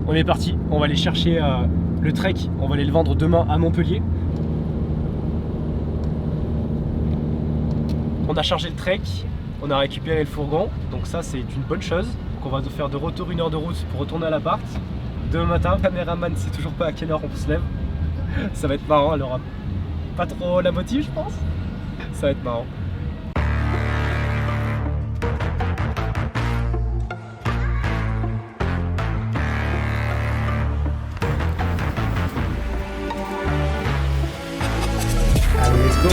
On est parti, on va aller chercher le trek, on va aller le vendre demain à Montpellier. On a chargé le trek, on a récupéré le fourgon, donc ça c'est une bonne chose. Donc on va faire de retour 1 heure de route pour retourner à l'appart. Demain matin, caméraman sait toujours pas à quelle heure on se lève. Ça va être marrant, elle aura pas trop la motive je pense. Ça va être marrant. Allez, let's go.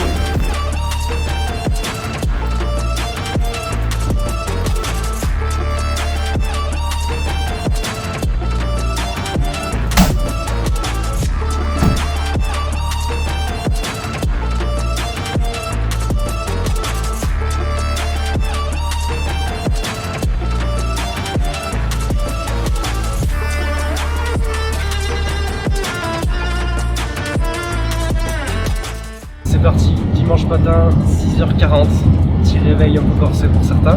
C'est parti, dimanche matin, 6h40, petit réveil un peu corsé pour certains.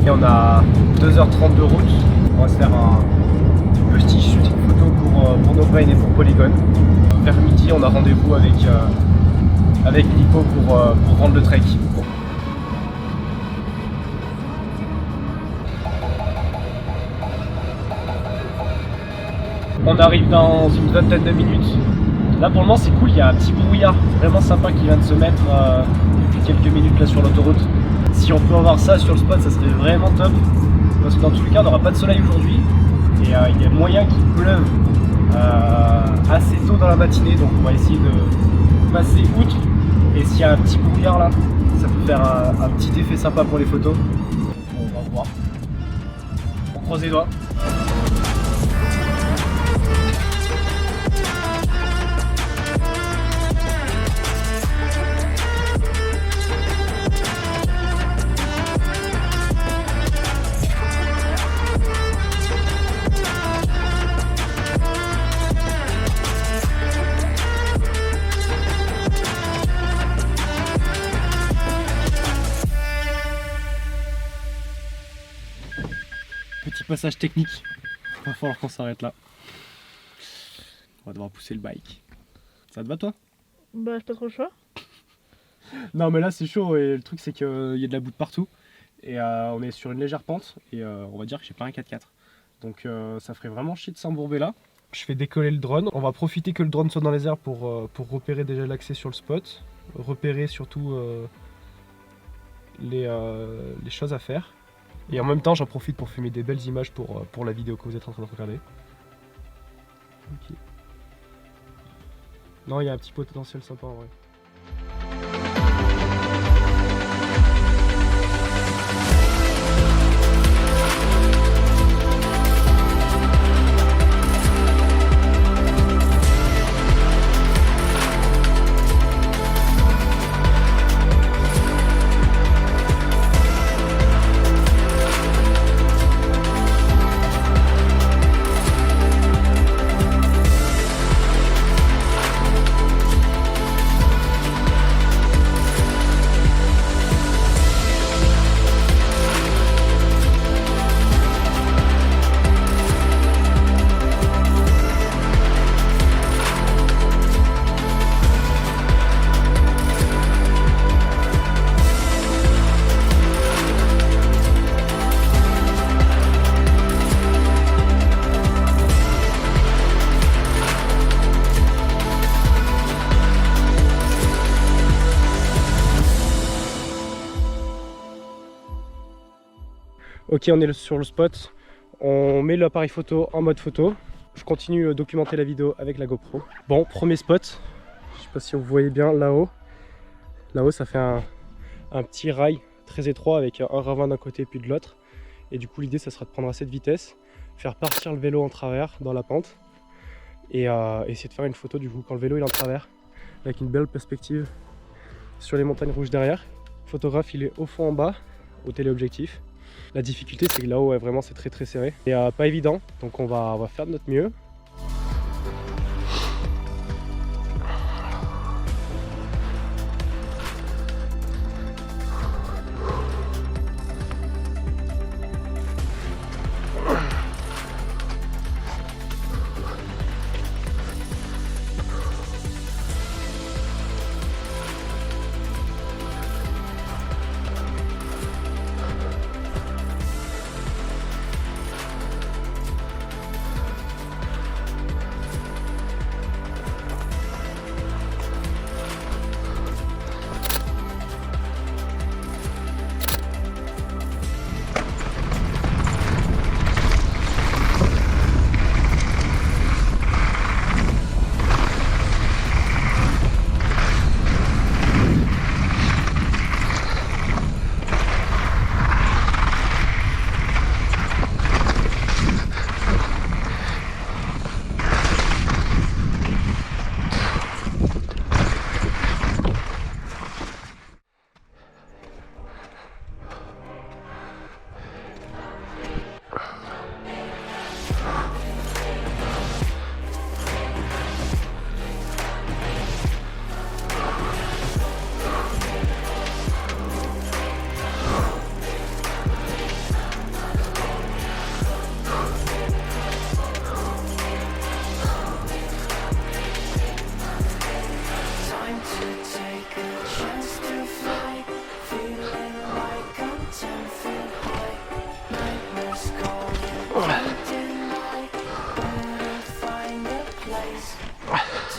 Et on a 2h30 de route. On va se faire un petit shooting photo pour No Brain et pour Polygon. Vers midi, on a rendez-vous avec Nico pour vendre le trek. On arrive dans une vingtaine de minutes. Là pour le moment c'est cool, il y a un petit brouillard vraiment sympa qui vient de se mettre depuis quelques minutes là sur l'autoroute. Si on peut avoir ça sur le spot, ça serait vraiment top. Parce que dans tous les cas on n'aura pas de soleil aujourd'hui. Et il y a moyen qu'il pleuve assez tôt dans la matinée. Donc on va essayer de passer outre. Et s'il y a un petit brouillard là, ça peut faire un petit effet sympa pour les photos. Bon, on va voir. On croise les doigts. Petit passage technique, il va falloir qu'on s'arrête là. On va devoir pousser le bike. Ça te va toi? Bah j'ai pas trop le choix. Non mais là c'est chaud et le truc c'est qu'il y a de la boue de partout. Et on est sur une légère pente et on va dire que j'ai pas un 4x4. Donc ça ferait vraiment chier de s'embourber là. Je fais décoller le drone. On va profiter que le drone soit dans les airs pour repérer déjà l'accès sur le spot. Repérer surtout les choses à faire. Et en même temps, j'en profite pour filmer des belles images pour la vidéo que vous êtes en train de regarder. Ok. Non, il y a un petit potentiel sympa en vrai. Ok, on est sur le spot, on met l'appareil photo en mode photo. Je continue à documenter la vidéo avec la GoPro. Bon, premier spot, je sais pas si vous voyez bien là-haut. Là-haut ça fait un petit rail très étroit avec un ravin d'un côté puis de l'autre. Et du coup l'idée ça sera de prendre assez de vitesse, faire partir le vélo en travers dans la pente. Et essayer de faire une photo du coup quand le vélo il est en travers. Avec une belle perspective sur les montagnes rouges derrière. Le photographe il est au fond en bas, au téléobjectif. La difficulté c'est que là-haut ouais, vraiment c'est très serré et pas évident, donc on va faire de notre mieux.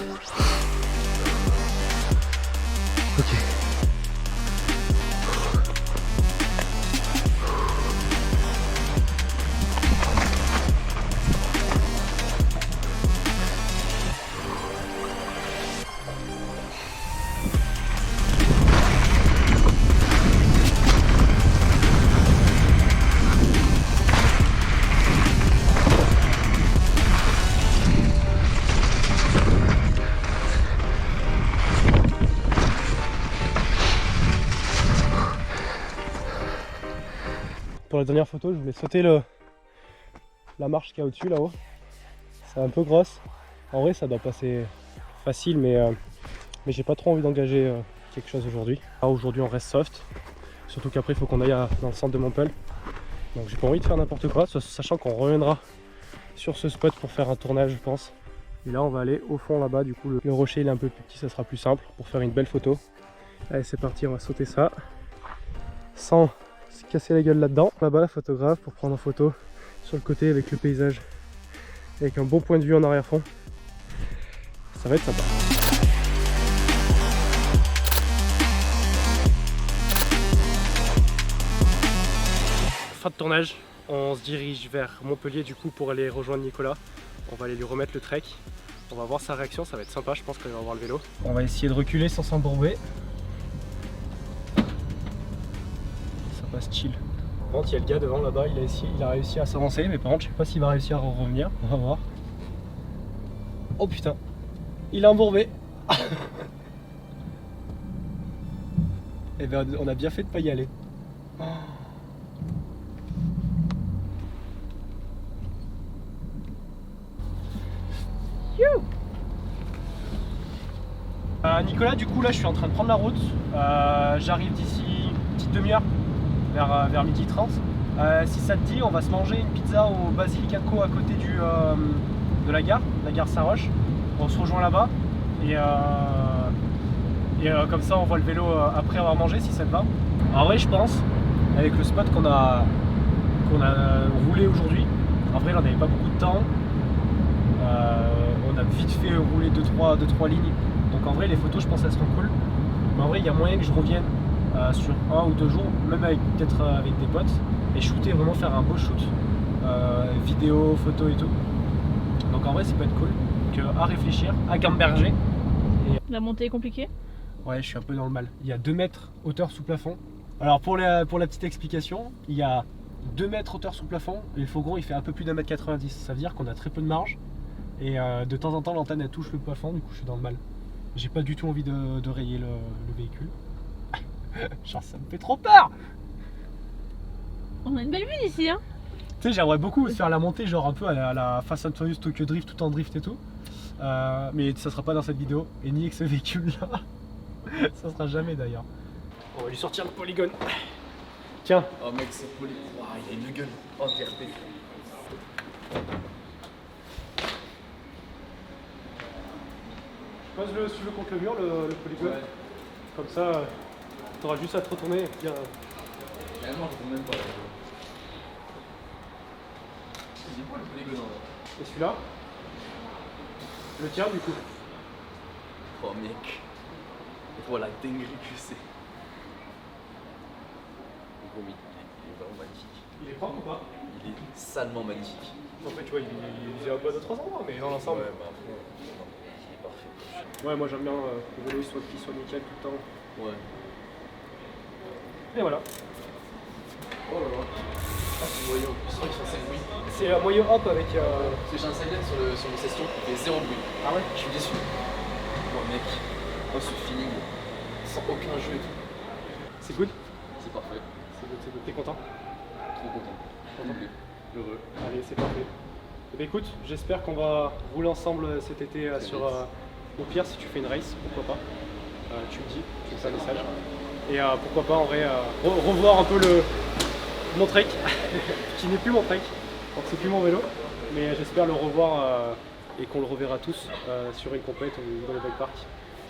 Ok. Pour la dernière photo, je voulais sauter la marche qu'il y a au-dessus là-haut. C'est un peu grosse. En vrai, ça doit passer facile, mais j'ai pas trop envie d'engager quelque chose aujourd'hui. Aujourd'hui, on reste soft. Surtout qu'après, il faut qu'on aille dans le centre de Montpellier. Donc, j'ai pas envie de faire n'importe quoi, sachant qu'on reviendra sur ce spot pour faire un tournage, je pense. Et là, on va aller au fond là-bas. Du coup, le rocher il est un peu plus petit, ça sera plus simple pour faire une belle photo. Allez, c'est parti, on va sauter ça sans se casser la gueule là-dedans. Là-bas, la photographe pour prendre en photo sur le côté avec le paysage, avec un bon point de vue en arrière-fond. Ça va être sympa. Fin de tournage, on se dirige vers Montpellier du coup pour aller rejoindre Nicolas. On va aller lui remettre le trek. On va voir sa réaction, ça va être sympa, je pense qu'il va voir le vélo. On va essayer de reculer sans s'embourber. Ça passe chill. Par contre, il y a le gars devant là-bas, il a réussi à s'avancer, mais par contre, je sais pas s'il va réussir à revenir. On va voir. Oh putain, il est embourbé. Et ben, on a bien fait de pas y aller. Nicolas, du coup là je suis en train de prendre la route, j'arrive d'ici une petite demi-heure, vers 12h30. Si ça te dit, on va se manger une pizza au Basilicaco à côté de la gare Saint-Roch. On se rejoint là-bas et comme ça on voit le vélo après avoir mangé si ça te va. En vrai je pense, avec le spot qu'on a roulé aujourd'hui, en vrai on n'avait pas beaucoup de temps. On a vite fait rouler 2-3 lignes, donc en vrai les photos je pense elles seront cool, mais en vrai il y a moyen que je revienne sur 1 ou 2 jours, même peut-être avec des potes, et shooter, vraiment faire un beau shoot, vidéo, photo et tout. Donc en vrai ça peut être cool, à réfléchir, à gamberger. La montée est compliquée? Ouais, je suis un peu dans le mal. Il y a 2 mètres hauteur sous plafond. Alors pour la petite explication, il y a 2 mètres hauteur sous plafond et le fourgon il fait un peu plus d'1,90 m. Ça veut dire qu'on a très peu de marge. Et de temps en temps l'antenne elle touche le plafond, du coup je suis dans le mal. J'ai pas du tout envie de rayer le véhicule. Genre ça me fait trop peur. On a une belle vue d'ici hein. Tu sais, j'aimerais beaucoup faire la montée genre un peu à la Fast and Furious Tokyo Drift, tout en drift et tout. Mais ça sera pas dans cette vidéo, et ni avec ce véhicule là. Ça sera jamais d'ailleurs. On va lui sortir le polygone. Tiens. Oh mec, c'est polygone. Wow, il a une gueule. Oh, TRP. Pose-le si tu veux contre le mur, le polygone. Ouais. Comme ça, t'auras juste à te retourner et dire. Réellement, je ne même pas. C'est quoi le polygone? Et celui-là? Le tien du coup. Oh mec. Voilà la dinguerie que c'est. Il est vraiment magnifique. Il est propre ou pas? Il est salement magnifique. En fait, tu vois, il est à bas de 3 endroits, mais dans l'ensemble. Ouais, bah après, il est parfait. Ouais, moi j'aime bien que le vélo qu'il soit nickel tout le temps. Ouais. Et voilà. Oh là là. Ah, c'est moyen en plus, c'est vrai que c'est bruit. C'est un moyen hop avec. Parce que j'ai un silent sur le session qui fait 0 bruit. Ah ouais? Je suis déçu. Oh mec. Oh ce feeling. Sans aucun jeu et tout. C'est good? C'est parfait. C'est good, c'est good. T'es content? Trop content. Comblé. Heureux. Allez, c'est parfait. Eh bien, écoute, j'espère qu'on va rouler ensemble cet été sur. Au pire, si tu fais une race, pourquoi pas. Tu me dis, tu me fais un message. Et pourquoi pas en vrai revoir un peu mon trek, qui n'est plus mon trek, donc c'est plus mon vélo, mais j'espère le revoir et qu'on le reverra tous sur une compète ou dans le bike park.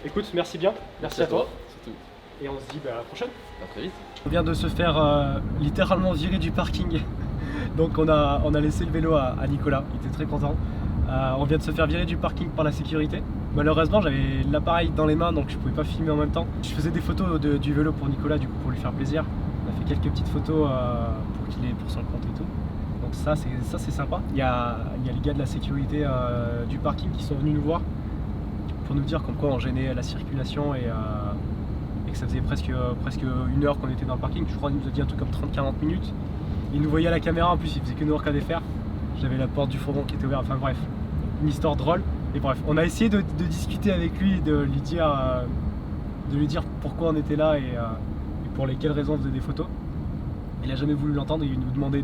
Écoute, merci bien, merci à toi. Surtout. Et on se dit à la prochaine. À très vite. On vient de se faire littéralement virer du parking. Donc on a laissé le vélo à Nicolas, il était très content. On vient de se faire virer du parking par la sécurité. Malheureusement j'avais l'appareil dans les mains donc je pouvais pas filmer en même temps. Je faisais des photos du vélo pour Nicolas du coup pour lui faire plaisir. On a fait quelques petites photos pour qu'il ait pour son compte et tout. Donc ça c'est sympa. Il y a les gars de la sécurité du parking qui sont venus nous voir pour nous dire comme quoi on gênait la circulation et que ça faisait presque 1 heure qu'on était dans le parking. Je crois qu'il nous a dit un truc comme 30-40 minutes. Il nous voyait à la caméra, en plus il faisait que nous regarder faire. J'avais la porte du fourgon qui était ouverte, enfin bref, une histoire drôle. Et bref, on a essayé de discuter avec lui et de lui dire pourquoi on était là et pour lesquelles raisons on faisait des photos. Il n'a jamais voulu l'entendre et il nous demandait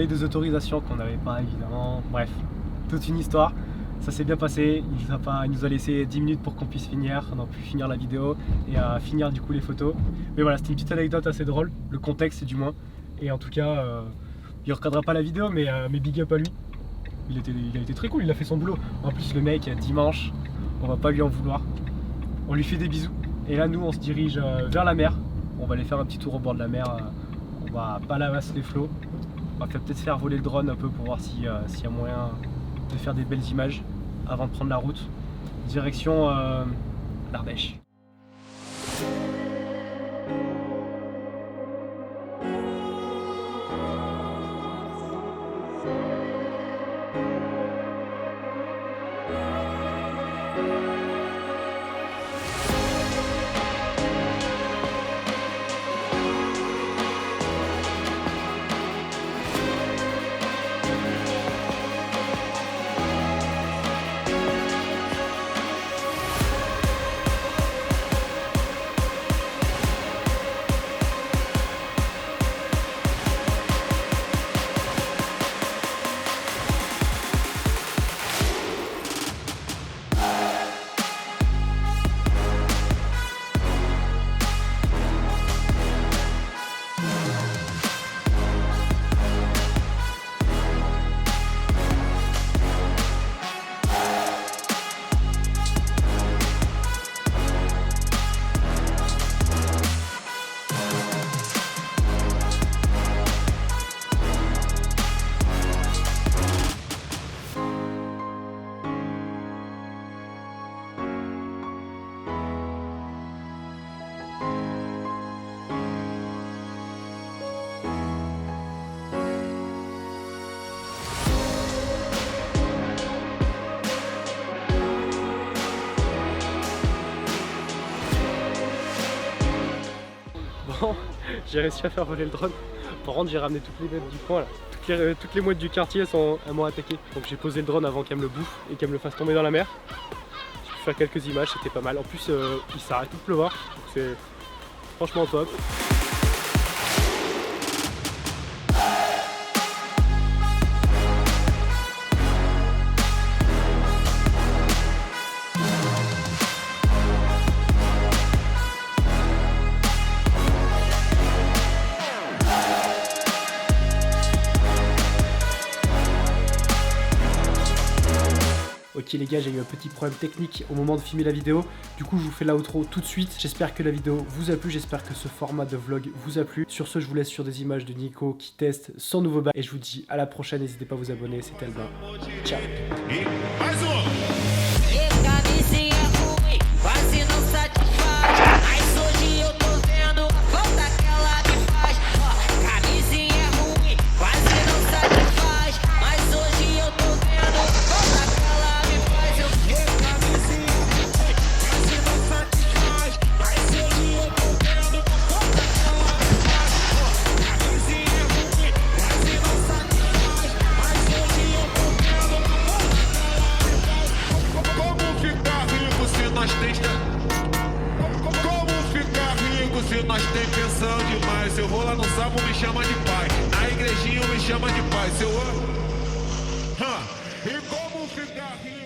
des autorisations qu'on n'avait pas évidemment. Bref, toute une histoire. Ça s'est bien passé, il nous a laissé 10 minutes pour qu'on puisse finir, on a pu finir la vidéo et finir du coup les photos. Mais voilà, c'était une petite anecdote assez drôle, le contexte du moins. Et en tout cas, il ne regardera pas la vidéo, mais big up à lui. Il a été très cool, il a fait son boulot. En plus le mec, dimanche, on va pas lui en vouloir. On lui fait des bisous. Et là nous on se dirige vers la mer. On va aller faire un petit tour au bord de la mer. On va pas lamasser les flots. On va peut-être faire voler le drone un peu pour voir s'il y a moyen de faire des belles images avant de prendre la route. Direction l'Ardèche. Bon, j'ai réussi à faire voler le drone. Par contre, j'ai ramené toutes les meutes du coin là. Toutes les mouettes du quartier elles m'ont attaqué. Donc j'ai posé le drone avant qu'elle me le bouffe et qu'elle me le fasse tomber dans la mer. J'ai pu faire quelques images, c'était pas mal. En plus, il s'arrête de pleuvoir, donc c'est franchement top. Ok les gars, j'ai eu un petit problème technique au moment de filmer la vidéo. Du coup je vous fais l'outro tout de suite. J'espère que la vidéo vous a plu, j'espère que ce format de vlog vous a plu. Sur ce, je vous laisse sur des images de Nico qui teste son nouveau bike. Et je vous dis à la prochaine, n'hésitez pas à vous abonner, c'était Albin. Ciao. Se nós tem pensão demais, se eu vou lá no sábado me chama de pai, na igrejinha me chama de pai, se eu e como ficar rico.